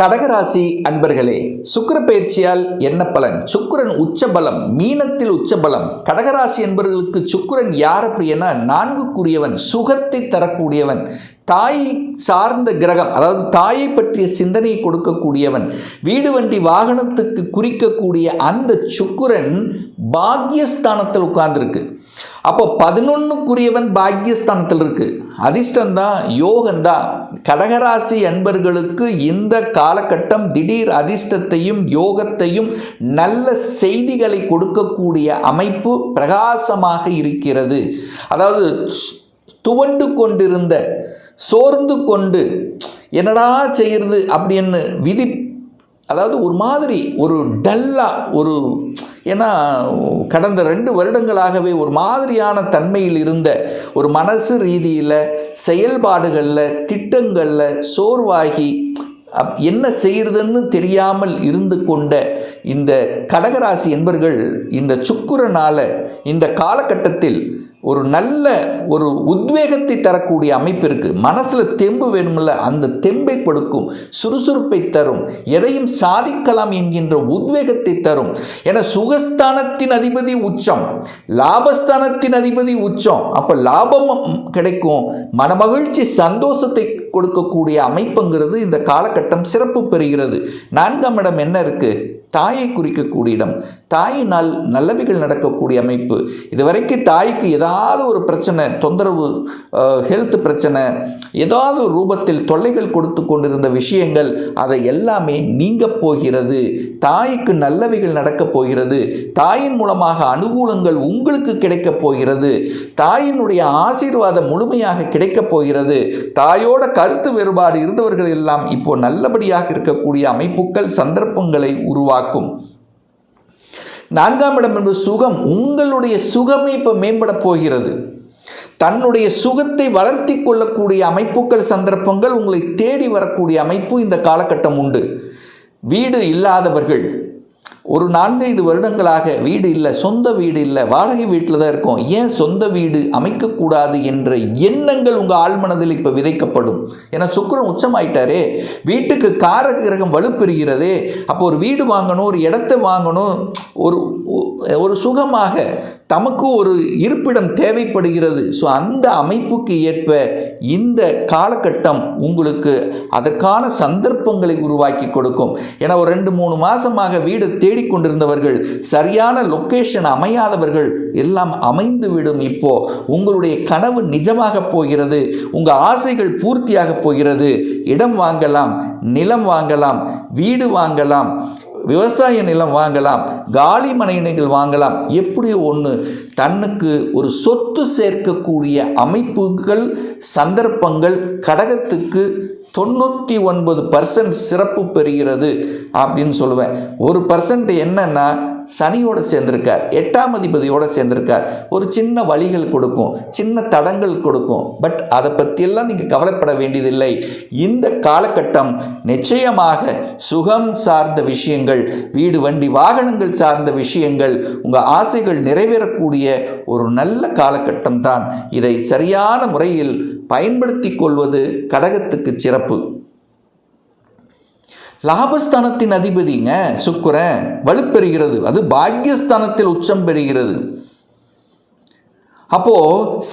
கடகராசி அன்பர்களே, சுக்கிர பயிற்சியால் என்ன பலன்? சுக்கிரன் உச்சபலம், மீனத்தில் உச்சபலம். கடகராசி என்பவர்களுக்கு சுக்கிரன் யார் அப்படின்னா 4க்குரியவன், சுகத்தை தரக்கூடியவன், தாய் சார்ந்த கிரகம், அதாவது தாயை பற்றிய சிந்தனையை கொடுக்கக்கூடியவன், வீடு வண்டி வாகனத்துக்கு குறிக்கக்கூடிய அந்த சுக்கிரன் பாக்யஸ்தானத்தில் உட்கார்ந்துருக்கு. அப்போ 11க்குரியவன் பாக்யஸ்தானத்தில் இருக்கு. அதிர்ஷ்டம்தான், யோகம்தான். கடகராசி அன்பர்களுக்கு இந்த காலகட்டம் திடீர் அதிர்ஷ்டத்தையும் யோகத்தையும் நல்ல செய்திகளை கொடுக்கக்கூடிய அமைப்பு பிரகாசமாக இருக்கிறது. அதாவது துவண்டு கொண்டிருந்த, சோர்ந்து கொண்டு என்னடா செய்கிறது அப்படின்னு அதாவது ஒரு மாதிரி ஒரு டல்லாக ஏன்னா கடந்த 2 வருடங்களாகவே ஒரு மாதிரியான தன்மையில் இருந்த ஒரு மனசு ரீதியில், செயல்பாடுகளில், திட்டங்களில் சோர்வாகி என்ன செய்கிறதுன்னு தெரியாமல் இருந்து கொண்ட இந்த கடகராசி என்பர்கள் இந்த சுக்கிரனால் இந்த காலகட்டத்தில் ஒரு நல்ல ஒரு உத்வேகத்தை தரக்கூடிய அமைப்பு இருக்குது. மனசில் தெம்பு வேணுமில்ல, அந்த தெம்பை கொடுக்கும், சுறுசுறுப்பை தரும், எதையும் சாதிக்கலாம் என்கின்ற உத்வேகத்தை தரும். என சுகஸ்தானத்தின் அதிபதி உச்சம், லாபஸ்தானத்தின் அதிபதி உச்சம். அப்போ லாபம் கிடைக்கும், மனமகிழ்ச்சி சந்தோஷத்தை கொடுக்கக்கூடிய அமைப்புங்கிறது இந்த காலகட்டம் சிறப்பு பெறுகிறது. 4ஆம் இடம் என்ன இருக்குது? தாயை குறிக்கக்கூடிய இடம். தாயினால் நல்லவைகள் நடக்கக்கூடிய அமைப்பு. இதுவரைக்கும் தாய்க்கு ஏதாவது ஒரு பிரச்சனை, தொந்தரவு, ஹெல்த் பிரச்சனை, ஏதாவது ஒரு ரூபத்தில் தொல்லைகள் கொடுத்து கொண்டிருந்த விஷயங்கள் அதை எல்லாமே நீங்க போகிறது. தாய்க்கு நல்லவைகள் நடக்கப் போகிறது. தாயின் மூலமாக அனுகூலங்கள் உங்களுக்கு கிடைக்கப் போகிறது. தாயினுடைய ஆசீர்வாதம் முழுமையாக கிடைக்கப் போகிறது. தாயோட கருத்து வேறுபாடு இருந்தவர்கள் எல்லாம் இப்போ நல்லபடியாக இருக்கக்கூடிய அமைப்புகள், சந்தர்ப்பங்களை உருவாக்கும். 4ஆம் இடம் என்பது சுகம். உங்களுடைய சுகமே இப்போ மேம்பட போகிறது. தன்னுடைய சுகத்தை வளர்த்தி கொள்ளக்கூடிய அமைப்புகள், சந்தர்ப்பங்கள் உங்களை தேடி வரக்கூடிய அமைப்பு இந்த காலகட்டம் உண்டு. வீடு இல்லாதவர்கள், ஒரு 4-5 வருடங்களாக வீடு இல்லை, சொந்த வீடு இல்லை, வாடகை வீட்டில் தான் இருக்கும், ஏன் சொந்த வீடு அமைக்கக்கூடாது என்ற எண்ணங்கள் உங்கள் ஆழ்மனதில் இப்போ விதைக்கப்படும். ஏன்னா சுக்கிரன் உச்சமாயிட்டாரே, வீட்டுக்கு காரக கிரகம் வலுப்பெறுகிறதே. அப்போ ஒரு வீடு வாங்கணும், ஒரு இடத்தை வாங்கணும், ஒரு சுகமாக தமக்கு ஒரு இருப்பிடம் தேவைப்படுகிறது. ஸோ அந்த அமைப்புக்கு ஏற்ப இந்த காலகட்டம் உங்களுக்கு அதற்கான சந்தர்ப்பங்களை உருவாக்கி கொடுக்கும். ஏன்னா ஒரு 2-3 மாதமாக வீடு தேடிக்கொண்டிருந்தவர்கள், சரியான லொக்கேஷன் அமையாதவர்கள் எல்லாம் அமைந்துவிடும். இப்போ உங்களுடைய கனவு நிஜமாக போகிறது, உங்கள் ஆசைகள் பூர்த்தியாக போகிறது. இடம் வாங்கலாம், நிலம் வாங்கலாம், வீடு வாங்கலாம், விவசாய நிலம் வாங்கலாம், காலி மனைகள் வாங்கலாம். எப்படி ஒன்று தன்னுக்கு ஒரு சொத்து சேர்க்கக்கூடிய அமைப்புகள், சந்தர்ப்பங்கள் கடகத்துக்கு 99% சிறப்பு பெறுகிறது அப்படின்னு சொல்லுவேன். 1% என்னன்னா சனியோடு சேர்ந்திருக்கார், 8ஆம் அதிபதியோடு சேர்ந்திருக்கார். ஒரு சின்ன வழிகள் கொடுக்கும், சின்ன தடங்கள் கொடுக்கும். பட் அதை பற்றியெல்லாம் நீங்கள் கவலைப்பட வேண்டியதில்லை. இந்த காலகட்டம் நிச்சயமாக சுகம் சார்ந்த விஷயங்கள், வீடு வண்டி வாகனங்கள் சார்ந்த விஷயங்கள், உங்கள் ஆசைகள் நிறைவேறக்கூடிய ஒரு நல்ல காலகட்டம் தான். இதை சரியான முறையில் பயன்படுத்தி கொள்வது கடகத்துக்கு சிறப்பு. லாபஸ்தானத்தின் அதிபதிங்க சுக்கிரன் வலுப்பெறுகிறது, அது பாக்யஸ்தானத்தில் உச்சம் பெறுகிறது. அப்போ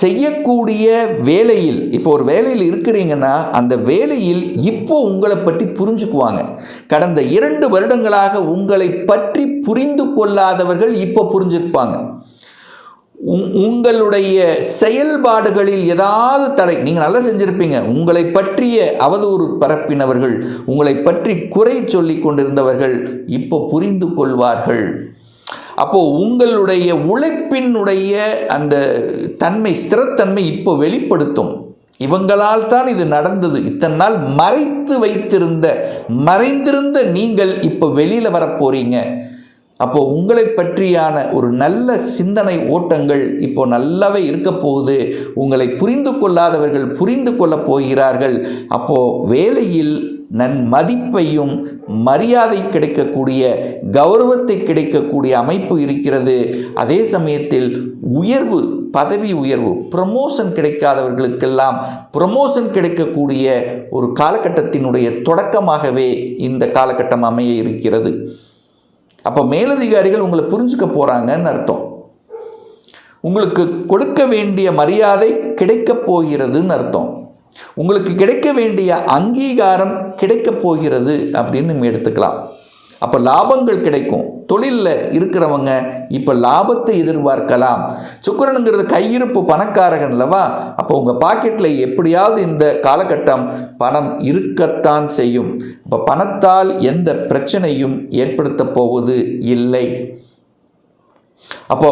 செய்யக்கூடிய வேலையில், இப்போ ஒரு வேலையில் இருக்கிறீங்கன்னா அந்த வேலையில் இப்போ உங்களை பற்றி புரிஞ்சுக்குவாங்க. கடந்த 2 வருடங்களாக உங்களை பற்றி புரிந்து கொள்ளாதவர்கள் இப்போ புரிஞ்சிருப்பாங்க. உங்களுடைய செயல்பாடுகளில் ஏதாவது தடை, நீங்கள் நல்லா செஞ்சிருப்பீங்க, உங்களை பற்றிய அவதூறு பரப்பினவர்கள், உங்களை பற்றி குறை சொல்லி கொண்டிருந்தவர்கள் இப்போ புரிந்து கொள்வார்கள். அப்போ உங்களுடைய உழைப்பினுடைய அந்த தன்மை, ஸ்திரத்தன்மை இப்போ வெளிப்படுத்தும். இவங்களால் தான் இது நடந்தது, இத்தனை நாள் மறைந்திருந்த நீங்கள் இப்போ வெளியில் வரப்போறீங்க. அப்போ உங்களை பற்றியான ஒரு நல்ல சிந்தனை ஓட்டங்கள் இப்போ நல்லாவே இருக்க போகுது. உங்களை புரிந்து கொள்ளாதவர்கள் புரிந்து கொள்ளப் போகிறார்கள். அப்போ வேலையில் நன்மதிப்பையும் மரியாதை கிடைக்கக்கூடிய கௌரவத்தை கிடைக்கக்கூடிய அமைப்பு இருக்கிறது. அதே சமயத்தில் உயர்வு, பதவி உயர்வு, ப்ரமோஷன் கிடைக்காதவர்களுக்கெல்லாம் ப்ரமோஷன் கிடைக்கக்கூடிய ஒரு காலகட்டத்தினுடைய தொடக்கமாகவே இந்த காலகட்டம் அமைய இருக்கிறது. அப்போ மேலதிகாரிகள் உங்களை புரிஞ்சுக்க போகிறாங்கன்னு அர்த்தம். உங்களுக்கு கொடுக்க வேண்டிய மரியாதை கிடைக்கப் போகிறதுன்னு அர்த்தம். உங்களுக்கு கிடைக்க வேண்டிய அங்கீகாரம் கிடைக்கப் போகிறது அப்படின்னு நம்ம எடுத்துக்கலாம். அப்போ லாபங்கள் கிடைக்கும். தொழிலில் இருக்கிறவங்க இப்போ லாபத்தை எதிர்பார்க்கலாம். சுக்கிரனுங்கிறது கையிருப்பு பணக்காரகன் அல்லவா? அப்போ உங்கள் பாக்கெட்டில் எப்படியாவது இந்த காலகட்டம் பணம் இருக்கத்தான் செய்யும். இப்போ பணத்தால் எந்த பிரச்சனையும் ஏற்படுத்த போவது இல்லை. அப்போ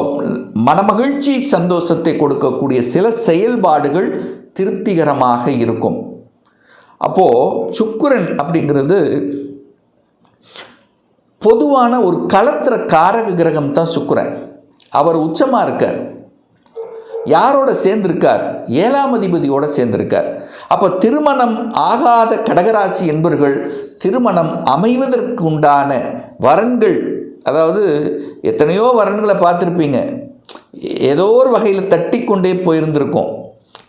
மனமகிழ்ச்சி சந்தோஷத்தை கொடுக்கக்கூடிய சில செயல்பாடுகள் திருப்திகரமாக இருக்கும். அப்போது சுக்கிரன் அப்படிங்கிறது பொதுவான ஒரு களத்திர காரக கிரகம் தான் சுக்கிரன். அவர் உச்சமாக இருக்கார். யாரோட சேர்ந்திருக்கார்? 7ஆம் அதிபதியோட சேர்ந்திருக்கார். அப்போ திருமணம் ஆகாத கடகராசி என்பவர்கள் திருமணம் அமைவதற்கு உண்டான வரன்கள், அதாவது எத்தனையோ வரன்களை பார்த்துருப்பீங்க, ஏதோ ஒரு வகையில் தட்டி கொண்டே போயிருந்திருக்கும்,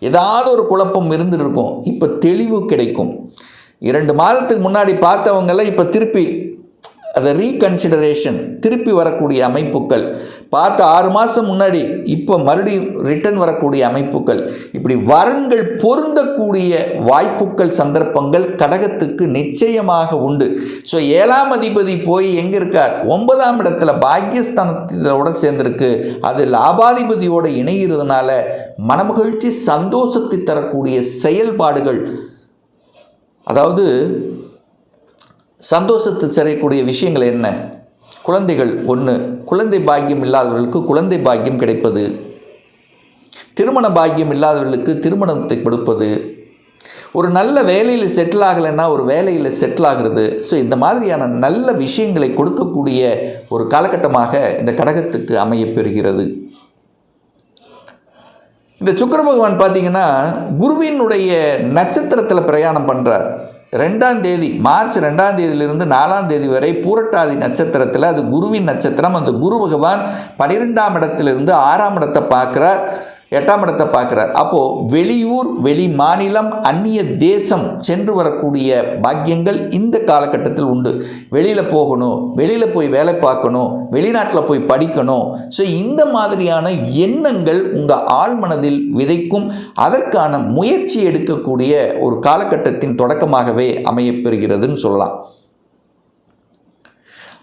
ஏதாவது ஒரு குழப்பம் இருந்துருக்கும். இப்போ தெளிவு கிடைக்கும். 2 மாதத்துக்கு முன்னாடி பார்த்தவங்கெல்லாம் இப்போ திருப்பி அதை ரீகன்சிடரேஷன், திருப்பி வரக்கூடிய அமைப்புகள், பார்த்த 6 மாதம் முன்னாடி இப்போ மறுபடியும் ரிட்டர்ன் வரக்கூடிய அமைப்புகள், இப்படி வரன்கள் பொருந்தக்கூடிய வாய்ப்புகள், சந்தர்ப்பங்கள் கடகத்துக்கு நிச்சயமாக உண்டு. ஸோ 7ஆம் அதிபதி போய் எங்கே இருக்கார்? 9ஆம் இடத்துல பாக்கியஸ்தானத்தோட சேர்ந்திருக்கு. அது லாபாதிபதியோடு இணைகிறதுனால மனமகிழ்ச்சி சந்தோஷத்தை தரக்கூடிய செயல்பாடுகள், அதாவது சந்தோஷத்தை தரக்கூடிய விஷயங்கள் என்ன? குழந்தைகள், ஒன்று, குழந்தை பாக்கியம் இல்லாதவர்களுக்கு குழந்தை பாக்கியம் கிடைப்பது, திருமண பாக்கியம் இல்லாதவர்களுக்கு திருமணத்தை கொடுப்பது, ஒரு நல்ல வேலையில் செட்டில் ஆகலைன்னா ஒரு வேலையில் செட்டில் ஆகிறது. ஸோ இந்த மாதிரியான நல்ல விஷயங்களை கொடுக்கக்கூடிய ஒரு காலகட்டமாக இந்த கடகத்துக்கு அமையப்பெறுகிறது. இந்த சுக்கிர பகவான் பார்த்தீங்கன்னா குருவினுடைய நட்சத்திரத்தில் பிரயாணம் பண்ணுறார். 2ஆம் தேதி, மார்ச் 2ஆம் தேதியிலிருந்து 4ஆம் தேதி வரை பூரட்டாதி நட்சத்திரத்தில், அது குருவின் நட்சத்திரம். அந்த குரு பகவான் 12ஆம் இடத்திலிருந்து 6ஆம் இடத்தை பார்க்குறார், 8ஆம் இடத்தை பார்க்குறார். அப்போது வெளியூர், வெளி மாநிலம், அந்நிய தேசம் சென்று வரக்கூடிய பாக்கியங்கள் இந்த காலகட்டத்தில் உண்டு. வெளியில் போகணும், வெளியில் போய் வேலை பார்க்கணும், வெளிநாட்டில் போய் படிக்கணும். ஸோ இந்த மாதிரியான எண்ணங்கள் உங்கள் ஆழ்மனதில் விதைக்கும். அதற்கான முயற்சி எடுக்கக்கூடிய ஒரு காலகட்டத்தின் தொடக்கமாகவே அமையப்பெறுகிறதுன்னு சொல்லலாம்.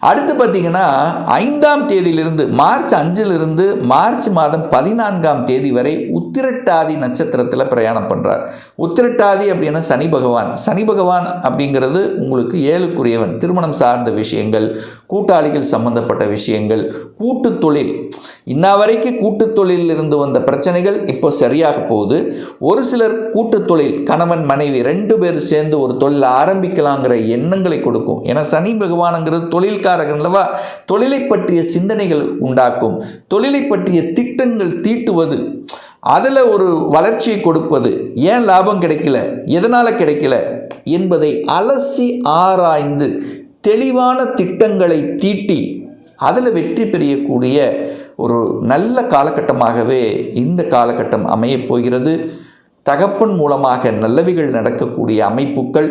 அடுத்து பார்த்தீங்கன்னா 5ஆம் தேதியிலிருந்து, மார்ச் 5லிருந்து மார்ச் மாதம் 14ஆம் தேதி வரை உத்திரட்டாதி நட்சத்திரத்தில் பிரயாணம் பண்ணுறார். உத்திரட்டாதி அப்படின்னா சனி பகவான். சனி பகவான் அப்படிங்கிறது உங்களுக்கு 7க்குரியவன். திருமணம் சார்ந்த விஷயங்கள், கூட்டாளிகள் சம்பந்தப்பட்ட விஷயங்கள், கூட்டு தொழில், இன்ன வரைக்கும் கூட்டு தொழிலில் இருந்து வந்த பிரச்சனைகள் இப்போ சரியாக போகுது. ஒரு சிலர் கூட்டு தொழில், கணவன் மனைவி 2 பேர் சேர்ந்து ஒரு தொழில் ஆரம்பிக்கலாங்கிற எண்ணங்களை கொடுக்கும். ஏன்னா சனி பகவானுங்கிறது தொழில்காரகன் அல்லவா? தொழிலை பற்றிய சிந்தனைகள் உண்டாக்கும், தொழிலை பற்றிய திட்டங்கள் தீட்டுவது, அதில் ஒரு வளர்ச்சியை கொடுப்பது, ஏன் லாபம் கிடைக்கல, எதனால் கிடைக்கல என்பதை அலசி ஆராய்ந்து தெளிவான திட்டங்களை தீட்டி அதில் வெற்றி பெறக்கூடிய ஒரு நல்ல காலகட்டமாகவே இந்த காலகட்டம் அமையப் போகிறது. தகப்பன் மூலமாக நல்லவைகள் நடக்கக்கூடிய அமைப்புகள்,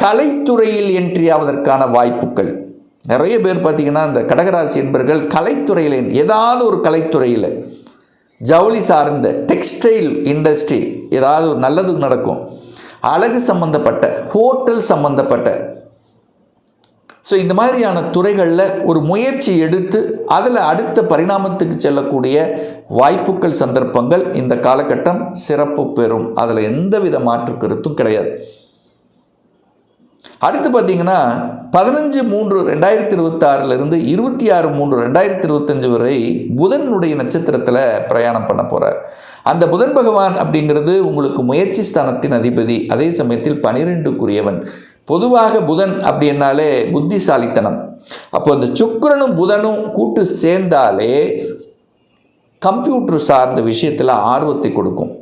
கலைத்துறையில் என்ட்ரியாவதற்கான வாய்ப்புகள். நிறைய பேர் பார்த்திங்கன்னா இந்த கடகராசி என்பவர்கள் கலைத்துறையில், ஏதாவது ஒரு கலைத்துறையில், ஜவுளி சார்ந்த டெக்ஸ்டைல் இண்டஸ்ட்ரி ஏதாவது ஒரு நல்லது நடக்கும். அழகு சம்பந்தப்பட்ட, ஹோட்டல் சம்பந்தப்பட்ட, ஸோ இந்த மாதிரியான துறைகளில் ஒரு முயற்சி எடுத்து அதில் அடுத்த பரிணாமத்துக்கு செல்லக்கூடிய வாய்ப்புகள், சந்தர்ப்பங்கள் இந்த காலகட்டம் சிறப்பு பெறும். அதில் எந்தவித மாற்று கருத்தும் கிடையாது. அடுத்து பார்த்தீங்கன்னா 15/3/2026 26/3/2025 வரை புதனுடைய நட்சத்திரத்தில் பிரயாணம் பண்ண போகிறார். அந்த புதன் பகவான் அப்படிங்கிறது உங்களுக்கு முயற்சி ஸ்தானத்தின் அதிபதி, அதே சமயத்தில் 12க்குரியவன். பொதுவாக புதன் அப்படின்னாலே புத்திசாலித்தனம். அப்போ இந்த சுக்கிரனும் புதனும் கூட்டு சேர்ந்தாலே கம்ப்யூட்டர் சார்ந்த விஷயத்தில் ஆர்வத்தை கொடுக்கும்.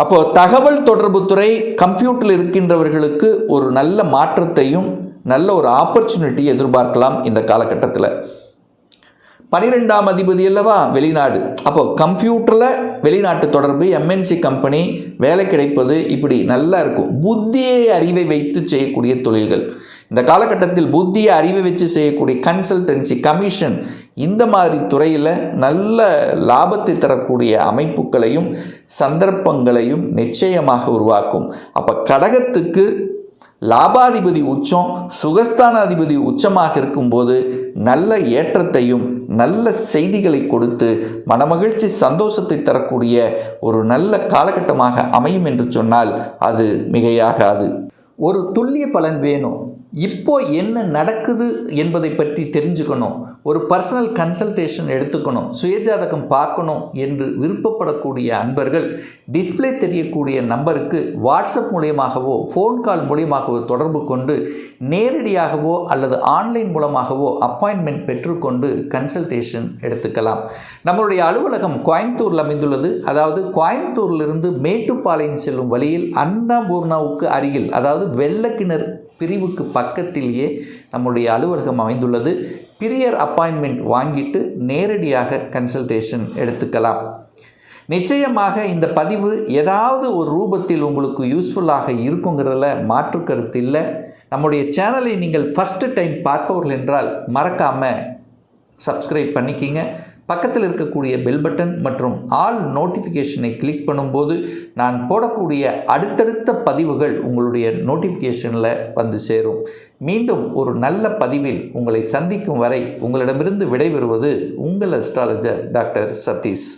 அப்போது தகவல் தொடர்பு துறை கம்ப்யூட்டரில் இருக்கின்றவர்களுக்கு ஒரு நல்ல மாற்றத்தையும் நல்ல ஒரு ஆப்பர்ச்சுனிட்டி எதிர்பார்க்கலாம் இந்த காலகட்டத்தில். 12ஆம் அதிபதி அல்லவா வெளிநாடு. அப்போ கம்ப்யூட்டரில் வெளிநாட்டு தொடர்பு, எம்என்சி கம்பெனி, வேலை கிடைப்பது, இப்படி நல்லா இருக்கும். புத்தியை அறிவை வைத்து செய்யக்கூடிய தொழில்கள் இந்த காலகட்டத்தில் புத்தியை அறிவை வச்சு செய்யக்கூடிய கன்சல்டன்சி, கமிஷன், இந்த மாதிரி துறையில் நல்ல லாபத்தை தரக்கூடிய அமைப்புகளையும் சந்தர்ப்பங்களையும் நிச்சயமாக உருவாக்கும். அப்போ கடகத்துக்கு லாபாதிபதி உச்சம், சுகஸ்தானாதிபதி உச்சமாக இருக்கும்போது நல்ல ஏற்றத்தையும் நல்ல செய்திகளை கொடுத்து மனமகிழ்ச்சி சந்தோஷத்தை தரக்கூடிய ஒரு நல்ல காலகட்டமாக அமையும் என்று சொன்னால் அது மிகையாகாது. ஒரு துல்லிய பலன் வேணும். இப்போ என்ன நடக்குது என்பதை பற்றி தெரிஞ்சுக்கணும், ஒரு பர்சனல் கன்சல்டேஷன் எடுத்துக்கணும், சுயஜாதகம் பார்க்கணும் என்று விருப்பப்படக்கூடிய அன்பர்கள் டிஸ்பிளே தெரியக்கூடிய நம்பருக்கு வாட்ஸ்அப் மூலியமாகவோ ஃபோன் கால் மூலியமாகவோ தொடர்பு கொண்டு நேரடியாகவோ அல்லது ஆன்லைன் மூலமாகவோ அப்பாயின்மெண்ட் பெற்றுக்கொண்டு கன்சல்டேஷன் எடுத்துக்கலாம். நம்மளுடைய அலுவலகம் கோயம்புத்தூரில் அமைந்துள்ளது. அதாவது கோயம்புத்தூரிலிருந்து மேட்டுப்பாளையம் செல்லும் வழியில் அன்னபூர்ணாவுக்கு அருகில், அதாவது வெள்ளக்கிணர் பிரிவுக்கு பக்கத்திலேயே நம்முடைய அலுவலகம் அமைந்துள்ளது. பிரியர் அப்பாயின்மெண்ட் வாங்கிட்டு நேரடியாக கன்சல்டேஷன் எடுத்துக்கலாம். நிச்சயமாக இந்த பதிவு ஏதாவது ஒரு ரூபத்தில் உங்களுக்கு யூஸ்ஃபுல்லாக இருக்குங்கிறதுல மாற்று கருத்து இல்லை. நம்முடைய சேனலை நீங்கள் ஃபஸ்ட்டு டைம் பார்ப்பவர்கள் என்றால் மறக்காமல் சப்ஸ்கிரைப் பண்ணிக்கிங்க. பக்கத்தில் இருக்கக்கூடிய பெல் பட்டன் மற்றும் ஆல் நோட்டிஃபிகேஷனை கிளிக் பண்ணும்போது நான் போடக்கூடிய அடுத்தடுத்த பதிவுகள் உங்களுடைய நோட்டிஃபிகேஷனில் வந்து சேரும். மீண்டும் ஒரு நல்ல பதிவில் உங்களை சந்திக்கும் வரை உங்களிடமிருந்து விடைபெறுவது உங்கள் அஸ்ட்ராலஜர் டாக்டர் சதீஷ்.